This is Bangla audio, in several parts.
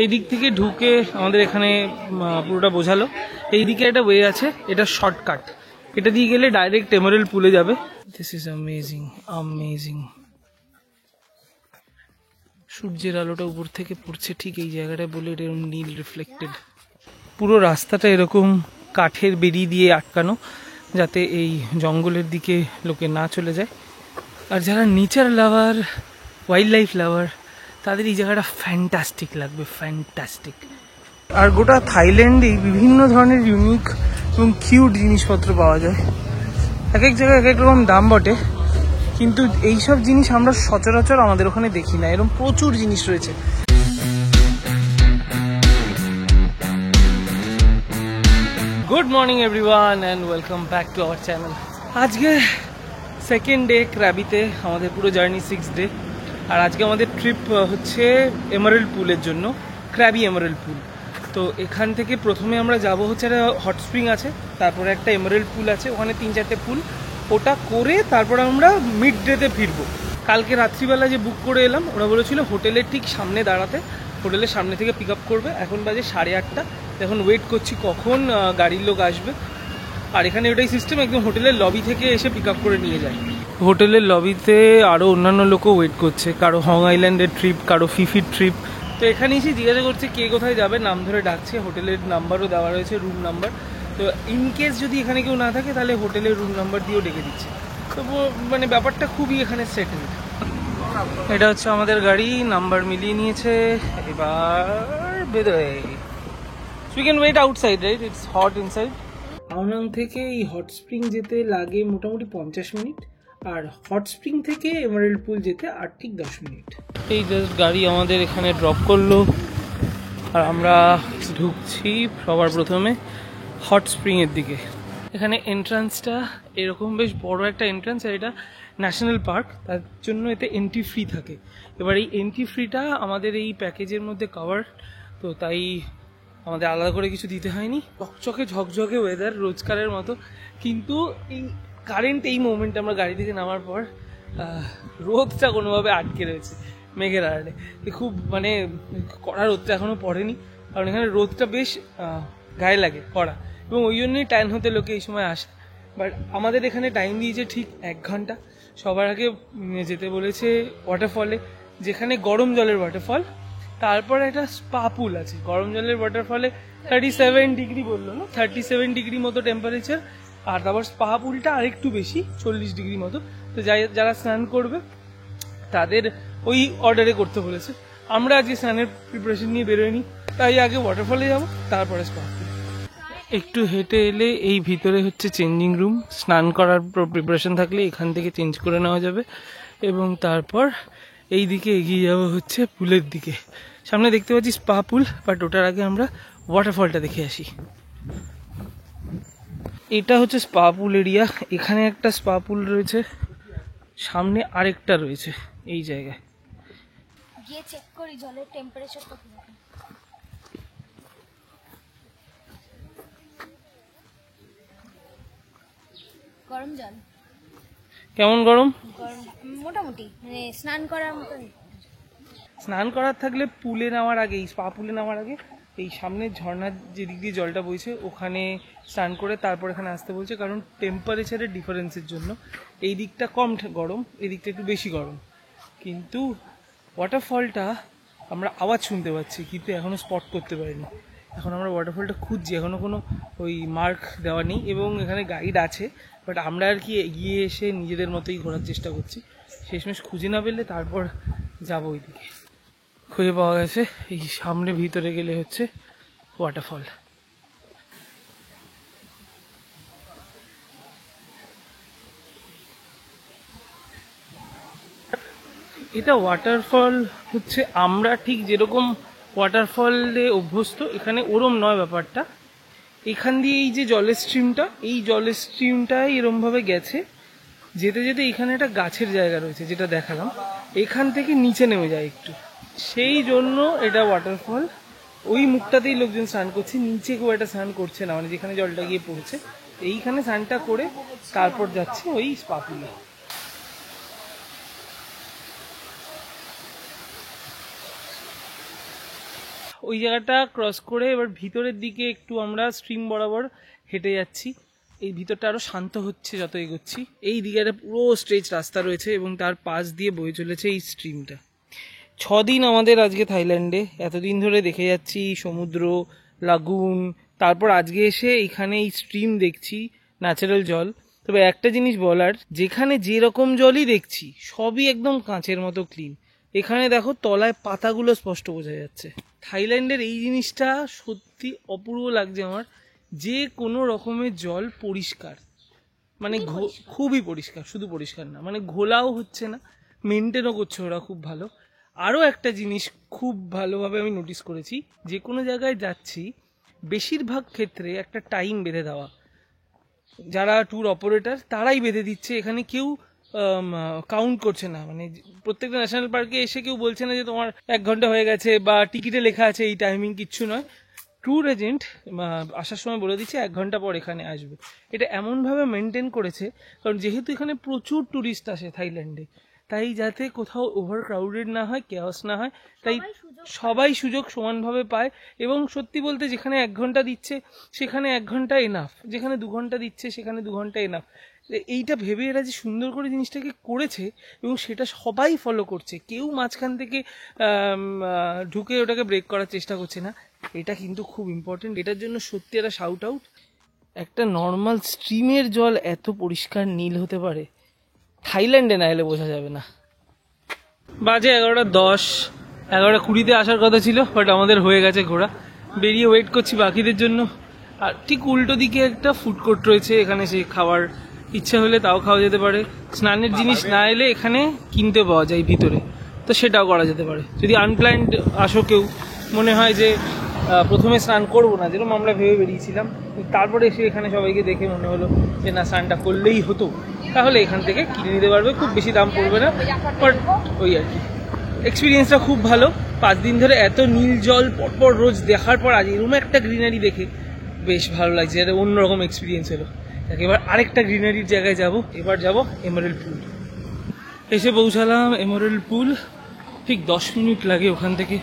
এই দিক থেকে ঢুকে আমাদের এখানে পুরোটা বোঝালো। এই দিকে একটা ওয়ে আছে, এটা শর্টকাট, এটা দিয়ে গেলে ডাইরেক্ট এমারেল্ড পুলে যাবে। This is amazing amazing. সূর্যের আলোটা উপর থেকে পড়ছে ঠিক এই জায়গাটায় বলে এটা এরকম নীল রিফ্লেক্টেড। পুরো রাস্তাটা এরকম কাঠের বেড়ি দিয়ে আটকানো, যাতে এই জঙ্গলের দিকে লোকে না চলে যায়। আর যারা নেচার লাভার, ওয়াইল্ড লাইফ লাভার, তাদের এই জায়গাটা ফ্যান্টাস্টিক লাগবে, ফ্যান্টাস্টিক। আর গোটা থাইল্যান্ডেই বিভিন্ন ধরনের ইউনিক এবং কিউট জিনিসপত্র পাওয়া যায়। এক এক জায়গায় এক এক রকম দাম বটে, কিন্তু এইসব জিনিস আমরা সচরাচর আমাদের ওখানে দেখি না। এরকম প্রচুর জিনিস রয়েছে। Good morning everyone and welcome back to our channel. আজকে সেকেন্ড ডে ক্র্যাবিতে, আমাদের পুরো জার্নি 6 ডে। আর আজকে আমাদের ট্রিপ হচ্ছে এমারেল্ড পুলের জন্য, ক্র্যাবি এমারেল্ড পুল। তো এখান থেকে প্রথমে আমরা যাব হচ্ছে একটা হট স্প্রিং আছে, তারপরে একটা এমারেল্ড পুল আছে, ওখানে 3-4টে পুল। ওটা করে তারপর আমরা মিড ডেতে ফিরবো। কালকে রাত্রিবেলা যে বুক করে এলাম, ওরা বলেছিল হোটেলের ঠিক সামনে দাঁড়াতে, হোটেলের সামনে থেকে পিক আপ করবে। এখন বাজে 8:30। এখন ওয়েট করছি কখন গাড়ির লোক আসবে। আর এখানে ওটাই সিস্টেম, একদম হোটেলের লবি থেকে এসে পিক আপ করে নিয়ে যায়। হোটেলের লবিতে আরও অন্যান্য লোকও ওয়েট করছে, কারো হং আইল্যান্ডের ট্রিপ, কারো ফিফির ট্রিপ। তো এখানে এসে জিজ্ঞাসা করছে কে কোথায় যাবে, নাম ধরে ডাকছে। হোটেলের নাম্বারও দেওয়া রয়েছে, রুম নাম্বার। তো ইনকেস যদি এখানে কেউ না থাকে তাহলে হোটেলের রুম নাম্বার দিয়েও ডেকে দিচ্ছে। তো মানে ব্যাপারটা খুবই এখানে সেটেল। এটা হচ্ছে আমাদের গাড়ি, নাম্বার মিলিয়ে নিয়েছে। এবার বেরোয়। We can wait outside, right? It's hot inside. Ao Nang থেকে এই হট স্প্রিং যেতে লাগে মোটামুটি 50 মিনিট, আর হট স্প্রিং থেকে এমারেল্ড পুল যেতে আর ঠিক 10 মিনিট। এই জাস্ট গাড়ি আমাদের এখানে ড্রপ করলো, আর আমরা ঢুকছি সবার প্রথমে হট স্প্রিংয়ের দিকে। এখানে এন্ট্রান্সটা এরকম বেশ বড় একটা এন্ট্রান্স, আর এটা ন্যাশনাল পার্ক, তার জন্য এতে এন্ট্রি ফ্রি থাকে। এবার এই এন্ট্রি ফ্রিটা আমাদের এই প্যাকেজের মধ্যে কভার, তো তাই আমাদের আলাদা করে কিছু দিতে হয়নি। চকচকে ঝকঝকে ওয়েদার রোজকারের মতো, কিন্তু এই কারেন্ট এই মোমেন্টে আমরা গাড়ি থেকে নামার পর রোদটা কোনোভাবে আটকে রয়েছে মেঘের আড়ালে। খুব মানে কড়া রোদটা এখনও পড়েনি, কারণ এখানে রোদটা বেশ গায়ে লাগে কড়া, এবং ওই জন্যই ট্যান হতে লোকে এই সময় আসে। বাট আমাদের এখানে টাইম দিয়েছে ঠিক 1 ঘন্টা। সবার আগে যেতে বলেছে ওয়াটারফলে, যেখানে গরম জলের ওয়াটারফল। তারপর একটা স্পা পুল আছে গরম জলের ওয়াটারফলে, 37 ডিগ্রি বললো না, 37 ডিগ্রি মতো টেম্পারেচার। আর তারপর স্পা পুলটা আরেকটু বেশি, 40 ডিগ্রি মতো। তো যারা স্নান করবে তাদের ওই অর্ডারে করতে বলেছে। আমরা আজকে স্নানের প্রিপারেশন নিয়ে বেরোয়নি, তাই আগে ওয়াটারফলে যাবো, তারপরে স্পা পুল। একটু হেঁটে এলে এই ভিতরে হচ্ছে চেঞ্জিং রুম। স্নান করার প্রিপারেশন থাকলে এখান থেকে চেঞ্জ করে নেওয়া যাবে, এবং তারপর এই দিকে এগিয়ে যাবো হচ্ছে পুলের দিকে। সামনে দেখতে পাচ্ছি স্পা পুল, বাট ওটার আগে আমরা ওয়াটারফলটা দেখে আসি। এটা হচ্ছে স্পা পুল এরিয়া। এখানে একটা স্পা পুল রয়েছে, সামনে আরেকটা রয়েছে এই জায়গায়। গিয়ে চেক করি জলের টেম্পারেচার কত। গরম জল কেমন গরম? গরম মোটামুটি, মানে স্নান করার মতো। স্নান করার থাকলে পুলে নামার আগে, এই স্পা পুলে নামার আগে এই সামনের ঝর্ণার যেদিক দিয়ে জলটা বইছে ওখানে স্নান করে তারপর এখানে আসতে বলছে, কারণ টেম্পারেচারের ডিফারেন্সের জন্য এই দিকটা কম গরম, এই দিকটা একটু বেশি গরম। কিন্তু ওয়াটারফলটা আমরা আওয়াজ শুনতে পাচ্ছি, কিন্তু এখনও স্পট করতে পারিনি। এখন আমরা ওয়াটারফলটা খুঁজছি, এখনও কোনো ওই মার্ক দেওয়া নেই, এবং এখানে গাইড আছে, বাট আমরা আর কি এগিয়ে এসে নিজেদের মতোই ঘোরার চেষ্টা করছি। শেষমেশ খুঁজে না পেলে তারপর যাবো ওইদিকে। খুঁজে পাওয়া গেছে, এই সামনে ভিতরে গেলে হচ্ছে ওয়াটারফল। এটা ওয়াটারফল হচ্ছে আমরা ঠিক যেরকম ওয়াটারফলে অভ্যস্ত, এখানে ওরম নয় ব্যাপারটা। এখান দিয়ে এই যে জলের স্ট্রিমটা, এই জলের স্ট্রিমটাই এরমভাবে গেছে, যেতে যেতে এখানে একটা গাছের জায়গা রয়েছে যেটা দেখালাম, এখান থেকে নিচে নেমে যায় একটু, সেই জন্য এটা ওয়াটারফল। ওই মুখটাতেই লোকজন স্নান করছে, নিচে কেউ একটা স্নান করছে না, মানে যেখানে জলটা গিয়ে পড়ছে এইখানে স্নানটা করে তারপর যাচ্ছে ওই স্পা পুলে। ওই জায়গাটা ক্রস করে এবার ভিতরের দিকে একটু আমরা স্ট্রিম বরাবর হেঁটে যাচ্ছি। এই ভিতরটা আরও শান্ত হচ্ছে যত এগোচ্ছি। এই দিকে একটা পুরো স্ট্রেচ রাস্তা রয়েছে এবং তার পাশ দিয়ে বয়ে চলেছে এই স্ট্রিমটা। 6 দিন আমাদের আজকে থাইল্যান্ডে, এতদিন ধরে দেখে যাচ্ছি সমুদ্র, লাগুন, তারপর আজকে এসে এখানে এই স্ট্রিম দেখছি, ন্যাচারাল জল। তবে একটা জিনিস বলার, যেখানে যেরকম জলই দেখছি সবই একদম কাঁচের মতো ক্লিন। এখানে দেখো তলায় পাতাগুলো স্পষ্ট বোঝা যাচ্ছে। থাইল্যান্ডের এই জিনিসটা সত্যি অপূর্ব লাগছে আমার, যে কোনো রকমের জল পরিষ্কার, মানে খুবই পরিষ্কার, শুধু পরিষ্কার না, মানে ঘোলাও হচ্ছে না, মেনটেনও করছে ওরা খুব ভালো। আরও একটা জিনিস খুব ভালোভাবে আমি নোটিস করেছি, যে কোনো জায়গায় যাচ্ছি বেশিরভাগ ক্ষেত্রে একটা টাইম বেঁধে দেওয়া, যারা ট্যুর অপারেটর তারাই বেঁধে দিচ্ছে। এখানে কেউ কাউন্ট করছে না, মানে প্রত্যেকটা ন্যাশনাল পার্কে এসে কেউ বলছে না যে তোমার 1 ঘন্টা হয়ে গেছে বা টিকিটে লেখা আছে এই টাইমিং, কিচ্ছু নয়। ট্যুর এজেন্ট আসার সময় বলে দিচ্ছে 1 ঘন্টা পর এখানে আসবে। এটা এমনভাবে মেনটেন করেছে, কারণ যেহেতু এখানে প্রচুর ট্যুরিস্ট আসে থাইল্যান্ডে, তাই যাতে কোথাও ওভার ক্রাউডেড না হয়, কেওস না হয়, তাই সবাই সুযোগ সমানভাবে পায়। এবং সত্যি বলতে যেখানে 1 ঘন্টা দিচ্ছে সেখানে 1 ঘন্টা এনাফ, যেখানে 2 ঘন্টা দিচ্ছে সেখানে 2 ঘন্টা এনাফ। এইটা ভেবে এরা যে সুন্দর করে জিনিসটাকে করেছে এবং সেটা সবাই ফলো করছে, কেউ মাঝখান থেকে ঢুকে ওটাকে ব্রেক করার চেষ্টা করছে না। এটা কিন্তু খুব ইম্পর্টেন্ট, এটার জন্য সত্যি একটা শাউট আউট। একটা নর্মাল স্ট্রিমের জল এত পরিষ্কার নীল হতে পারে, থাইল্যান্ডে না এলে বোঝা যাবে না। বাজে 11:10, 11:20 আসার কথা ছিল, বাট আমাদের হয়ে গেছে ঘোরা। বেরিয়ে ওয়েট করছি বাকিদের জন্য। আর ঠিক উল্টো দিকে একটা ফুড কোর্ট রয়েছে, এখানে সে খাওয়ার ইচ্ছা হলে তাও খাওয়া যেতে পারে। স্নানের জিনিস না এলে এখানে কিনতে পাওয়া যায় ভিতরে, তো সেটাও করা যেতে পারে। যদি আনপ্ল্যান্ড আসো কেউ, মনে হয় যে প্রথমে স্নান করবো না, যেরকম আমরা ভেবে বেরিয়েছিলাম, তারপরে এসে এখানে সবাইকে দেখে মনে হলো যে না, স্নানটা করলেই হতো, তাহলে এখান থেকে কিনে নিতে পারবে, খুব বেশি দাম পড়বে না। বাট ওই আর কি, এক্সপিরিয়েন্সটা খুব ভালো। 5 দিন ধরে এত নীল জল পরপর রোজ দেখার পর আজ এরকম একটা গ্রিনারি দেখে বেশ ভালো লাগছে, এটা অন্যরকম এক্সপিরিয়েন্স হলো। এবার আরেকটা গ্রিনারির জায়গায় যাব, এবার যাব এমারেল্ড পুল। এসে পৌঁছালাম এমারেল্ড পুল, ঠিক 10 মিনিট লাগে ওখান থেকে।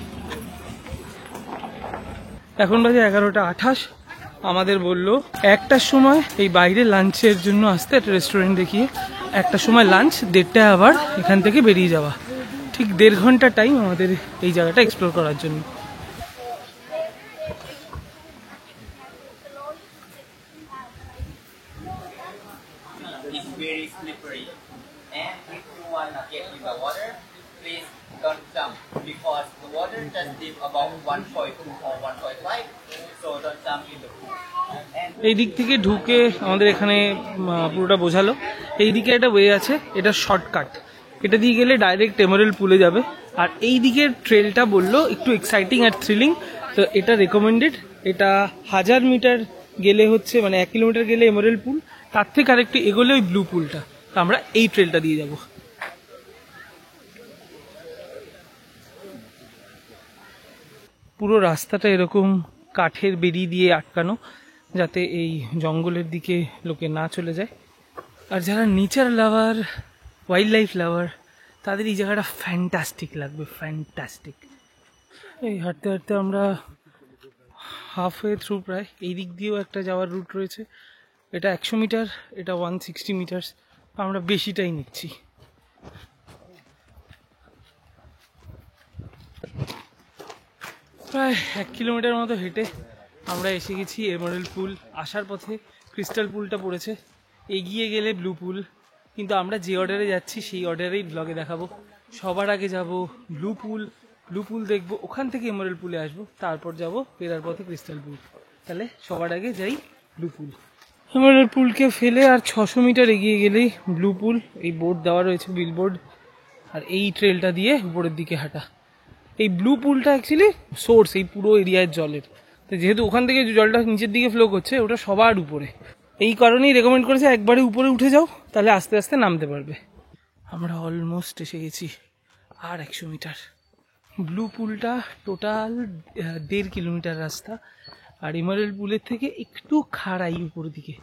এখন বাজে 11:28। আমাদের বললো 1টার সময় এই বাইরে লাঞ্চের জন্য আসতে, একটা রেস্টুরেন্ট দেখিয়ে 1টার সময় লাঞ্চ, 1:30টায় আবার এখান থেকে বেরিয়ে যাওয়া। ঠিক 1.5 ঘন্টা টাইম আমাদের এই জায়গাটা এক্সপ্লোর করার জন্য। It's very slippery, and if you wanna get in the water, please don't jump because the water just deep about 1.2 or 1.5, so don't jump in the pool. এই দিক থেকে ঢুকে আমাদের এখানে পুরোটা বোঝালো, এই দিকে একটা ওয়ে আছে, এটা শর্টকাট, এটা দিয়ে গেলে ডাইরেক্ট এমারেল্ড পুলে যাবে। আর এই দিকের ট্রেলটা বললো একটু এক্সাইটিং আর থ্রিলিং, তো এটা রেকমেন্ডেড। এটা 1000 মিটার গেলে হচ্ছে, মানে 1 কিলোমিটার গেলে এমারেল্ড পুল, তার থেকে আরেকটু এগোলে ওই ব্লু পুলটা। তো আমরা এই ট্রেলটা দিয়ে যাব। পুরো রাস্তাটা এরকম কাঠের বেড়ি দিয়ে আটকানো, যাতে এই জঙ্গলের দিকে লোকে না চলে যায়। আর যারা নেচার লাভার, ওয়াইল্ড লাইফ লাভার, তাদের এই জায়গাটা ফ্যান্টাস্টিক লাগবে, ফ্যান্টাস্টিক। এই হাঁটতে হাঁটতে আমরা হাফওয়ে থ্রু প্রায়। এই দিক দিয়েও একটা যাওয়ার রুট রয়েছে, এটা 100 মিটার, এটা 160 মিটার, আমরা বেশিটাই নিচ্ছি। প্রায় 1 কিলোমিটার মতো হেঁটে আমরা এসে গেছি এমারেল্ড পুল। আসার পথে ক্রিস্টাল পুলটা পড়েছে, এগিয়ে গেলে ব্লু পুল, কিন্তু আমরা যে অর্ডারে যাচ্ছি সেই অর্ডারেই ব্লগে দেখাবো। সবার আগে যাব ব্লু পুল, ব্লু পুল দেখবো, ওখান থেকে এমারেল্ড পুলে আসবো, তারপর যাব ফেরার পথে ক্রিস্টাল পুল। তাহলে সবার আগে যাই ব্লু পুল। এমারেল্ড পুলকে ফেলে আর 600 মিটার এগিয়ে গেলেই ব্লু পুল। এই বোর্ড দেওয়া রয়েছে, বিলবোর্ড, আর এই ট্রেলটা দিয়ে উপরের দিকে হাঁটা। এই ব্লু পুলটা অ্যাকচুয়ালি সোর্স এই পুরো এরিয়ার জলের, তো যেহেতু ওখান থেকে জলটা নিচের দিকে ফ্লো করছে, ওটা সবার উপরে, এই কারণেই রেকমেন্ড করেছে একবারে উপরে উঠে যাও, তাহলে আস্তে আস্তে নামতে পারবে। আমরা অলমোস্ট এসে গেছি, আর 100 মিটার। ব্লু পুলটা টোটাল 1.5 কিলোমিটার রাস্তা, আর এমারেল্ড পুলের থেকে একটু খাড়াই উপর দিকে,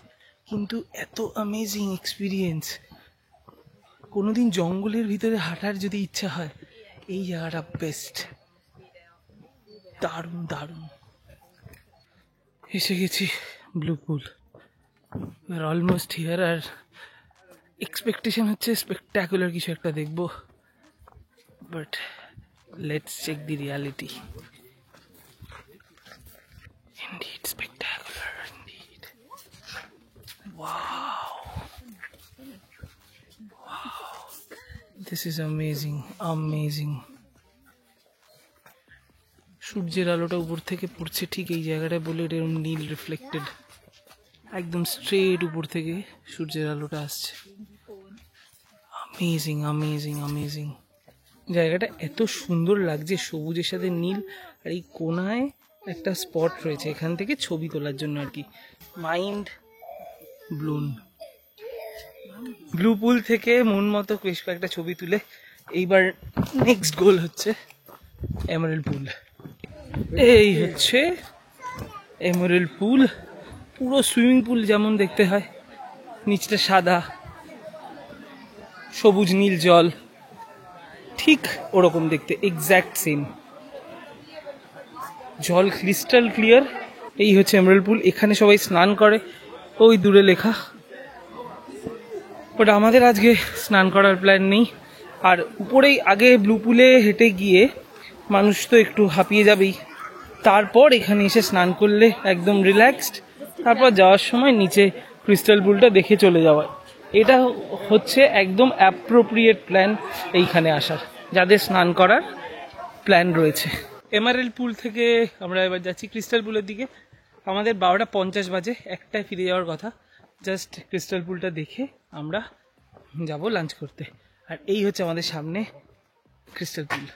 কিন্তু এত অ্যামেজিং এক্সপিরিয়েন্স। কোনোদিন জঙ্গলের ভিতরে হাঁটার যদি ইচ্ছা হয়, এই জায়গাটা বেস্ট। দারুণ দারুণ। এসে গেছি ব্লু পুল, অলমোস্ট হিয়ার। আর এক্সপেকটেশন হচ্ছে স্পেকটাকুলার কিছু একটা দেখবো, but let's check the reality. Indeed spectacular, indeed. Wow. Wow. This is amazing, amazing. সূর্যের আলোটা উপর থেকে পড়ছে ঠিক এই জায়গাটায় বলে এটা এরকম নীল রিফ্লেক্টেড, একদম স্ট্রেট উপর থেকে সূর্যের আলোটা আসছে। Amazing amazing amazing. জায়গাটা এত সুন্দর লাগছে, সবুজের সাথে নীল। আর এই কোনায় একটা স্পট রয়েছে এখান থেকে ছবি তোলার জন্য আর কি। Mind blown. ব্লু পুল থেকে মন মতো বেশ কয়েকটা ছবি তুলে এইবার নেক্সট গোল হচ্ছে এমারেল্ড পুল। এই হচ্ছে এমারেল্ড পুল, পুরো সুইমিং পুল যেমন দেখতে হয়, নিচটা সাদা, সবুজ নীল জল, ঠিক ওরকম দেখতে, এক্স্যাক্ট সেম। জল ক্রিস্টাল ক্লিয়ার। এই হচ্ছে এমারেল্ড পুল, এখানে সবাই স্নান করে, ওই দূরে লেখা। বাট আমাদের আজকে স্নান করার প্ল্যান নেই। আর উপরেই আগে ব্লু পুলে হেঁটে গিয়ে মানুষ তো একটু হাঁপিয়ে যাবেই, তারপর এখানে এসে স্নান করলে একদম রিল্যাক্সড, তারপর যাওয়ার সময় নিচে ক্রিস্টাল পুলটা দেখে চলে যাওয়া। এটা হচ্ছে একদম অ্যাপ্রোপ্রিয়েট প্ল্যান এইখানে আসার, যাদের স্নান করার প্ল্যান রয়েছে। এমারেল্ড পুল থেকে আমরা এবার যাচ্ছি ক্রিস্টাল পুলের দিকে। আমাদের 12:50 বাজে, একটায় ফিরে যাওয়ার কথা। জাস্ট ক্রিস্টাল পুলটা দেখে আমরা যাব লাঞ্চ করতে। আর এই হচ্ছে আমাদের সামনে ক্রিস্টাল পুল,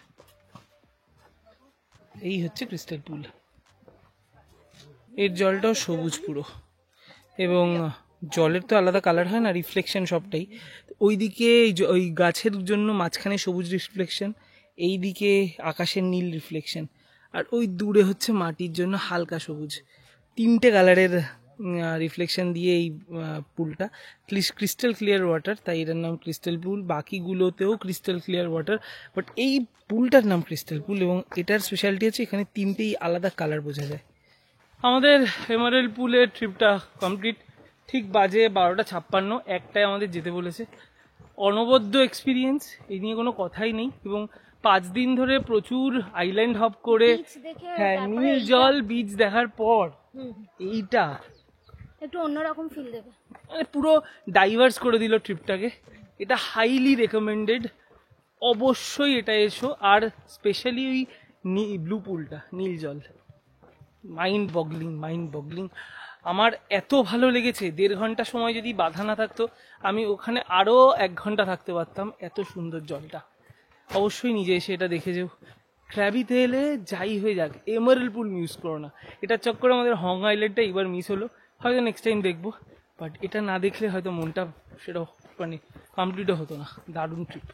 এই হচ্ছে ক্রিস্টাল পুল। এর জলটাও সবুজ পুরো, এবং জলের তো আলাদা কালার হয় না, রিফ্লেকশন সবটাই। ওইদিকে ওই গাছের জন্য মাঝখানে সবুজ রিফ্লেকশন, এইদিকে আকাশের নীল রিফ্লেকশন, আর ওই দূরে হচ্ছে মাটির জন্য হালকা সবুজ। তিনটে কালারের রিফ্লেকশন দিয়ে এই পুলটা। ক্রিস্টাল ক্লিয়ার ওয়াটার, তাই এটার নাম ক্রিস্টাল পুল। বাকিগুলোতেও ক্রিস্টাল ক্লিয়ার ওয়াটার, বাট এই পুলটার নাম ক্রিস্টাল পুল। এবং এটার স্পেশালিটি হচ্ছে এখানে তিনটেই আলাদা কালার বোঝা যায়। আমাদের এমারেল্ড পুলের ট্রিপটা কমপ্লিট। ঠিক বাজে 12:56, একটায় আমাদের যেতে বলেছে। অনবদ্য এক্সপিরিয়েন্স, এই নিয়ে কোনো কথাই নেই। এবং 5 দিন ধরে প্রচুর আইল্যান্ড হপ করে, হ্যাঁ, নীল জল বিচ দেখার পর এইটা একটু অন্যরকম ফিল দেবে, মানে পুরো ডাইভার্স করে দিল ট্রিপটাকে। এটা হাইলি রেকমেন্ডেড, অবশ্যই এটা এসো। আর স্পেশালি ওই ব্লু পুলটা, নীল জল, মাইন্ড বগলিং, মাইন্ড বগলিং। আমার এত ভালো লেগেছে। 1.5 ঘন্টা সময় যদি বাধা না থাকতো, আমি ওখানে আরও 1 ঘন্টা থাকতে পারতাম। এত সুন্দর জলটা, অবশ্যই নিজে এসে এটা দেখে যাও। ক্র্যাবিতে এলে যাই হয়ে যাক, এমারেল্ড পুল মিস করো না। এটার চক্করে আমাদের হং আইল্যান্ডটা এবার মিস হলো, হয়তো নেক্সট টাইম দেখবো। বাট এটা না দেখলে হয়তো মনটা সেটা মানে কমপ্লিটও হতো না। দারুণ ট্রিপ।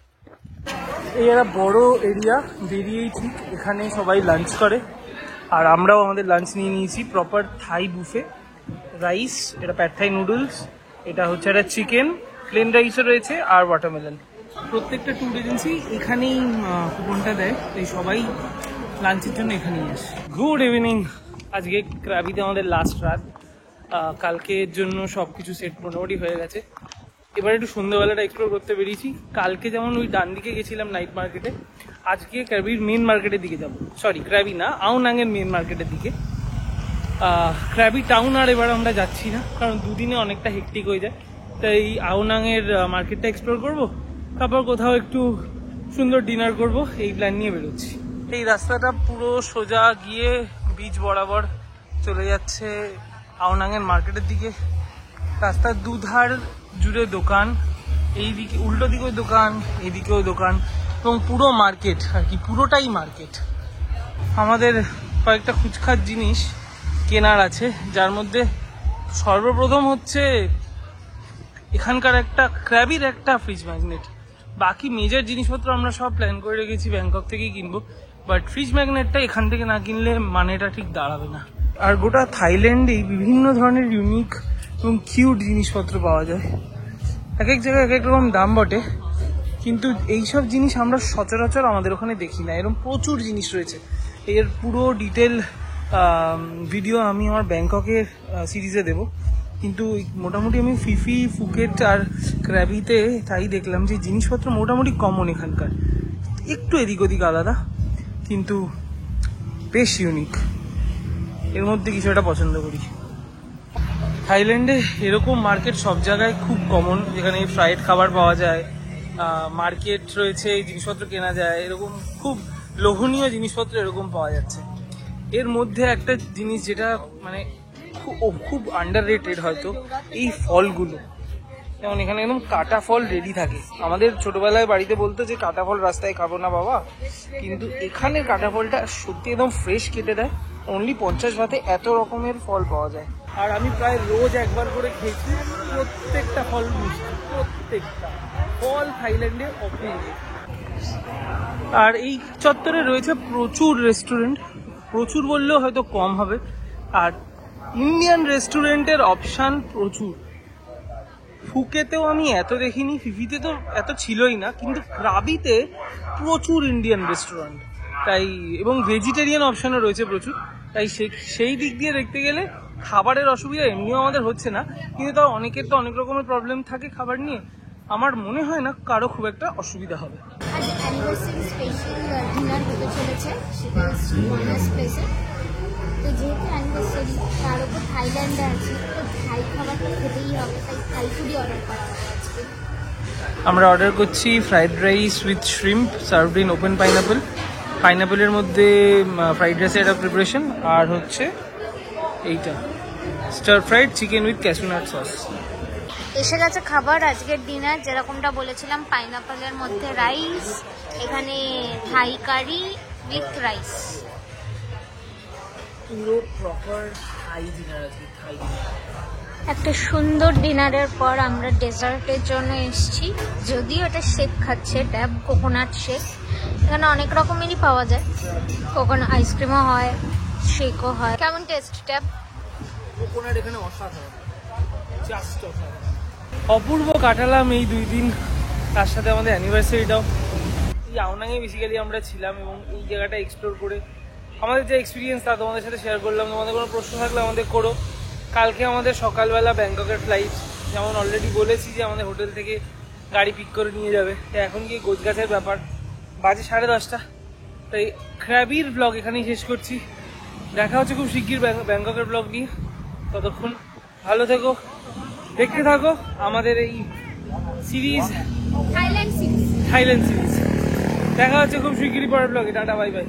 এই একটা বড় এরিয়া, বেরিয়েই ঠিক এখানে সবাই লাঞ্চ করে। আর আমরাও আমাদের লাঞ্চ নিয়ে নিয়েছি, প্রপার থাই বুফে। রাইস, এটা প্যাড থাই নুডলস, এটা হচ্ছে একটা চিকেন, প্লেন রাইসও রয়েছে, আর ওয়াটারমেলন। প্রত্যেকটা ট্যুর এজেন্সি এখানেই কুপনটা দেয়, তাই সবাই লাঞ্চের জন্য এখানেই আসে। Good evening. আজকে ক্রাবিতে আমাদের লাস্ট রাত। কালকের জন্য সব কিছু সেট মোটামুটি হয়ে গেছে। এবার একটু সন্ধ্যাবেলাটা এক্সপ্লোর করতে বেরিয়েছি। কালকে যেমন ওই ডান দিকে গেছিলাম নাইট মার্কেটে, আজকে ক্রাবির মেন মার্কেটের দিকে যাবো। সরি, ক্রাবি না, আউনাংয়ের মেন মার্কেটের দিকে। ক্রাবি টাউন আর এবার আমরা যাচ্ছি না, কারণ দুদিনে অনেকটা হেক্টিক হয়ে যায়। তাই আউনাংয়ের মার্কেটটা এক্সপ্লোর করবো, তারপর কোথাও একটু সুন্দর ডিনার করব, এই প্ল্যান নিয়ে বেরোচ্ছি। এই রাস্তাটা পুরো সোজা গিয়ে বিচ বরাবর চলে যাচ্ছে আউনাংয়ের মার্কেটের দিকে। রাস্তার দুধার জুড়ে দোকান, এইদিকে উল্টো দিকেও দোকান, এইদিকেও দোকান, এবং পুরো মার্কেট আর কি, পুরোটাই মার্কেট। আমাদের কয়েকটা খুচখাচ জিনিস কেনার আছে, যার মধ্যে সর্বপ্রথম হচ্ছে এখানকার একটা ক্র্যাবির একটা ফ্রিজ ম্যাগনেট। বাকি মেজর জিনিসপত্র আমরা সব প্ল্যান করে রেখেছি ব্যাংকক থেকেই কিনবো, বাট ফ্রিজ ম্যাগনেটটা এখান থেকে না কিনলে মানেটা ঠিক দাঁড়াবে না। আর গোটা থাইল্যান্ডেই বিভিন্ন ধরনের ইউনিক এবং কিউট জিনিসপত্র পাওয়া যায়। এক এক জায়গায় এক এক রকম দাম বটে, কিন্তু এইসব জিনিস আমরা সচরাচর আমাদের ওখানে দেখি না। এরকম প্রচুর জিনিস রয়েছে এর পুরো ডিটেল ভিডিও আমি আমার ব্যাংককের সিরিজে দেব। কিন্তু মোটামুটি আমি ফিফি, ফুকেট আর ক্র্যাবিতে তাই দেখলাম যে জিনিসপত্র মোটামুটি কমন এখানকার, একটু এদিক ওদিক আলাদা, কিন্তু বেশ ইউনিক। এর মধ্যে কিছু একটা পছন্দ করি। থাইল্যান্ডে এরকম মার্কেট সব জায়গায় খুব কমন, যেখানে ফ্রাইড খাবার পাওয়া যায়, মার্কেট রয়েছে, জিনিসপত্র কেনা যায়, এরকম খুব লোভনীয় জিনিসপত্র এরকম পাওয়া যাচ্ছে। এর মধ্যে একটা জিনিস যেটা মানে খুব আন্ডার রেটেড হয়তো, এই ফলগুলো। যেমন এখানে একদম কাটা ফল রেডি থাকে। আমাদের ছোটবেলায় বাড়িতে বলতো যে কাটা ফল রাস্তায় খাবো না বাবা, কিন্তু এখানের কাটা ফলটা সত্যি একদম ফ্রেশ কেটে দেয়। অনলি 50 ভাতে এত রকমের ফল পাওয়া যায়। আর আমি প্রায় রোজ একবার করে খেয়েছি। প্রত্যেকটা ফল মিষ্টি, প্রত্যেকটা ফল থাইল্যান্ডে অপূর্ব। আর এই চত্বরে রয়েছে প্রচুর রেস্টুরেন্ট, প্রচুর বললেও হয়তো কম হবে। আর ইন্ডিয়ান রেস্টুরেন্টের অপশান প্রচুর। ফুকেতেও আমি এত দেখিনি, ফিফিতে তো এত ছিলই না, কিন্তু ক্রাবিতে প্রচুর ইন্ডিয়ান রেস্টুরেন্ট, তাই এবং ভেজিটেরিয়ান অপশানও রয়েছে প্রচুর। তাই সেই দিক দিয়ে দেখতে গেলে খাবারের অসুবিধা এমনিও আমাদের হচ্ছে না, কিন্তু তাও অনেকের তো অনেক রকমের প্রবলেম থাকে খাবার নিয়ে। আমার মনে হয় না কারো খুব একটা অসুবিধা হবে। আজ অ্যানিভার্সারি স্পেশাল ডিনার হতে চলেছে, সেটা হচ্ছে বোনাস প্লেসে। তো যেহেতু অ্যানিভার্সারি, তার উপর থাইল্যান্ডে আছে, তো থাই খাবারটা খেতেই হবে, তাই থাই ফুডই অর্ডার করা হবে আজকে। আমরা অর্ডার করছি fried rice with shrimp served in open pineapple. পাইনাপেলের মধ্যে ফ্রাইড রাইসের একটা প্রিপারেশন, আর হচ্ছে এইটা stir fried chicken with cashew sauce. এসে গেছে খাবার, আজকের ডিনার যেরকমটা বলেছিলাম, পাইনাপেলের মধ্যে রাইস, এখানে থাই কারি উইথ রাইস। পুরো প্রপার থাই ডিনার আছে, থাই ডিনার। একটা সুন্দর ডিনারের পর আমরা ডেজার্টের জন্য এসেছি। যদিও এটা শেক খাচ্ছে, ড্যাব কোকোনাট শেক। এখানে অনেক রকমেরই পাওয়া যায়, কোকোনাট আইসক্রিমও হয়, শেকও হয়। কেমন টেস্ট ট্যাব? কোকোনাট এখানে অসাধারণ, জাস্ট অসাধারণ। অপূর্ব কাটালাম এই 2 দিন, তার সাথে আমাদের অ্যানিভার্সারিটাও। এই আওনাঙে বেসিক্যালি আমরা ছিলাম এবং এই জায়গাটা এক্সপ্লোর করে আমাদের যে এক্সপিরিয়েন্স তা তোমাদের সাথে শেয়ার করলাম। তোমাদের কোনো প্রশ্ন থাকলে আমাদের করো। কালকে আমাদের সকালবেলা ব্যাংককের ফ্লাইট, যেমন অলরেডি বলেছি যে আমাদের হোটেল থেকে গাড়ি পিক করে নিয়ে যাবে। এখন গিয়ে গোছগাছের ব্যাপার, বাজে 10:30। তাই ক্র্যাবির ব্লগ এখানেই শেষ করছি। দেখা হচ্ছে খুব শিগগির ব্যাংককের ব্লগ নিয়ে। ততক্ষণ ভালো থেকো, দেখতে থাকো আমাদের এই সিরিজ, থাইল্যান্ড সিরিজ। দেখা হচ্ছে খুব শিগগিরই পরের ব্লগে। Tata, bye bye.